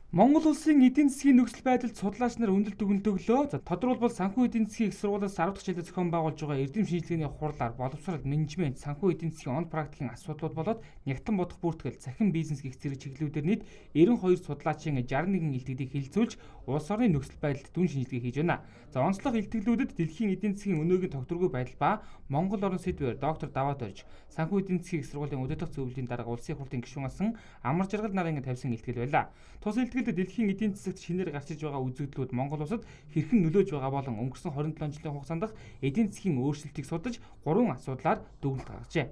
Монгол улсын эдийн засгийн нөхцөл байдалд судлаач нар өндөр дүгнэлт өглөө. Тодорхойлбол санхүү эдийн засгийн их сургуулиас 10 дахь жилдээ зохион байгуулж байгаа эрдэм шинжилгээний хурлаар боловсрол, менежмент, санхүү эдийн засгийн он практикийн асуудлууд болоод нягтлан бодох бүртгэл, цахим бизнес гэх зэрэг чиглэлүүдээр нийт 92 судлаачийн 61 илтгэдийг хилцүүлж улс орны нөхцөл байдалд дүн шинжилгээ хийж байна. За онцлог илтгэлүүдэд дэлхийн эдийн засгийн өнөөгийн тогтворгүй байдал ба Монгол орон сэдвээр доктор Даваад Орж, санхүү эдийн засгийн их сургуулийн удирдах зөвлөлийн дарга улсын хурлын гишүүн асан Амар Жаргал нарын тавьсан илтгэл байлаа. Тус илтгэлд дэлхийн эдийн засагт шинээр гарч иж байгаа үзэгдлүүд Монгол улсад хэрхэн нөлөөж байгаа болон өнгөрсөн 27 жилийн хугацаанд эдийн засгийн өөрчлөлтийг судалж 3 асуудлаар дүгнэлт гаргажээ.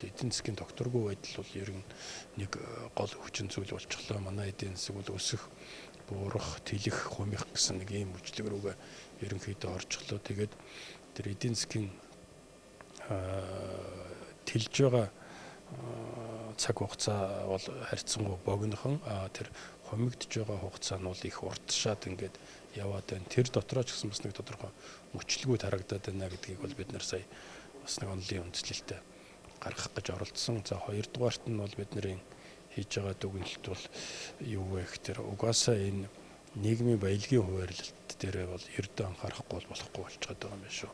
Эдийн засгийн тогтворгүй байдал бол ер нь нэг гол хүчин зүйл болчихлоо. Манай эдийн засаг бол өсөх, буурах, тэлэх, хумих гэсэн нэг ийм үйлчлэг рүүгээ ерөнхийдөө орчихлоо. Тэгээд тэр эдийн засгийн тэлж байгаа цаг хугацаа бол харьцангуй богинохон, тэр хумигдж байгаа хугацаа нь бол их уртшаад ингээд яваад байна. Тэр дотроо ч гэсэн бас нэг тодорхой мөчлөгүүд харагдаад байна гэдгийг бол бид нар сая бас нэг онлын үндэслэлтэд гаргах гэж оролдсон. За хоёрдугаарт нь бол бидний хийж байгаа дүгнэлт бол юу вэ гэхээр угаасаа энэ нийгмийн баялагын хуваарлалт дээр бол ердөө анхаарахгүй болохгүй болчиход байгаа юм шүү.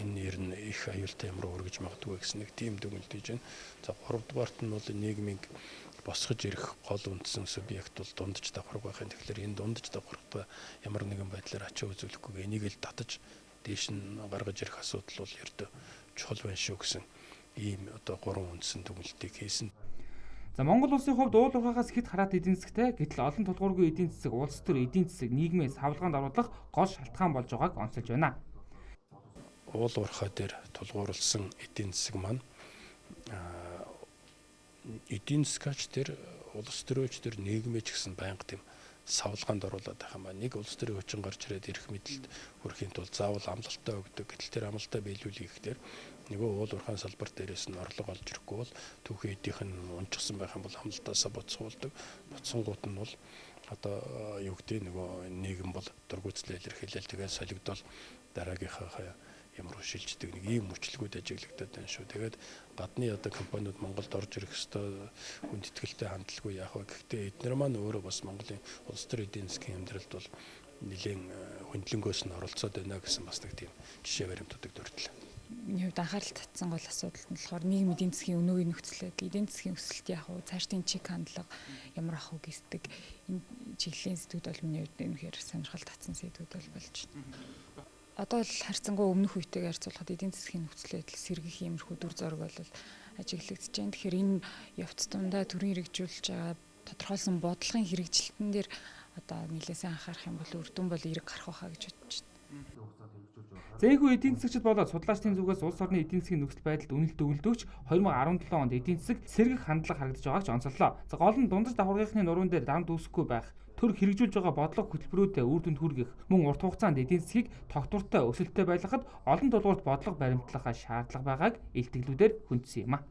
Энэ ер нь их аюултай юм руу өргөж магадгүй гэсэн нэг тийм дүгнэлт хийж байна. За гуравдугаарт нь бол нийгмийн босгож ирэх гол үндсэн субъект бол дундаж давхарга байхын. Тэгэхээр энэ дундаж давхаргад ямар нэгэн байдлаар ачаа үзүүлэхгүй энийг л татаж дээш нь гаргаж ирэх асуудал бол ердөө чухал байна шүү гэсэн ийм одоо 3 үндсэн дүгнэлтийг хийсэн. За Монгол улсын хувьд уул уурхаагаас хэд хараат эдийн засагтай, гэтэл олон тулгуургүй эдийн засаг, улс төр эдийн засаг, нийгмийн савлгаанд оруулах гол шалтгаан болж байгааг онцолж байна. Уул уурхай дээр тулгуурласан эдийн засаг маань эдийн засгаач тэр улс төрөөч тэр нийгмээч гэсэн байнга тийм савлгаанд оруулаад байгаа юм байна. Нэг улс төрийн хүчин гарч ирээд эрх мэдэлд хүрэхийн тулд заавал амлалтаа өгдөг. Гэтэл тэр амлалтаа биелүүлэх гэхээр нөгөө уул уурхайн салбар дээрээс нь орлого олж ирэхгүй бол түүхэн эдийнх нь унчихсан байх юм бол амлалтаасаа буцуулдаг. Буцсангууд нь бол одоо юу гэдэг нөгөө нийгэм бол дургуйцлал илэрхийлэл тэгээд солигдол дараагийнхаа ямар шилждэг нэг ийм мөчлөгүүд ажиглагдаад байна шүү. Тэгээд гадны одоо компаниуд Монголд орж ирэх ёстой хүнд итгэлтэй хандлаггүй яах вэ? Гэхдээ эдгээр маань өөрөө бас Монголын улс төр эдийн засгийн амьдралд бол нэлээд хөндлөнгөөс нь оролцоод байна гэсэн бас нэг тийм жишээ баримтуудыг дурдлаа. Миний хувьд анхаарал татсан гол асуудал нь болохоор нийгмийн эдийн засгийн өнөөгийн нөхцөл байдал, эдийн засгийн өсөлт яах вэ, цаашдын чиг хандлага ямар ах вэ гэсэн энэ чиглэлийн сэдвүүд бол миний хувьд үнэхээр сонирхол татсан сэдвүүд бол болж байна. Одоо л харьцангуй өмнөх үетэйгээр харьцуулахад эдийн засгийн нөхцөл байдал сэргэх иймэрхүү дүр зураг бол ажиглагдж байна. Тэгэхээр энэ явц дундаа төрийн хэрэгжүүлж байгаа тодорхойлсон бодлогын хэрэгжилтэн дээр одоо нэлээсээ анхаарах юм бол үр дүн бол эрэг гарах байхаа гэж бодож байна. Зээгүү эдийн засагчид болоод судлаачдын зүгээс улс орны эдийн засгийн нөхцөл байдалд үнэлт өгүүлдөгч 2017 онд эдийн засаг сэргэх хандлага харагдаж байгааг ч онцоллоо. За гол нь дундаж давхаргын нуруунд дээр дарамт үүсэхгүй байх, төр хэрэгжүүлж байгаа бодлого хөтөлбөрүүдэд үр дүнд хүргэх, мөн урт хугацаанд эдийн засгийг тогтвортой өсөлттэй байлгахад олон тулгуурт бодлого баримтлах шаардлага байгааг илтгэлүүдээр хүндсэн юм а.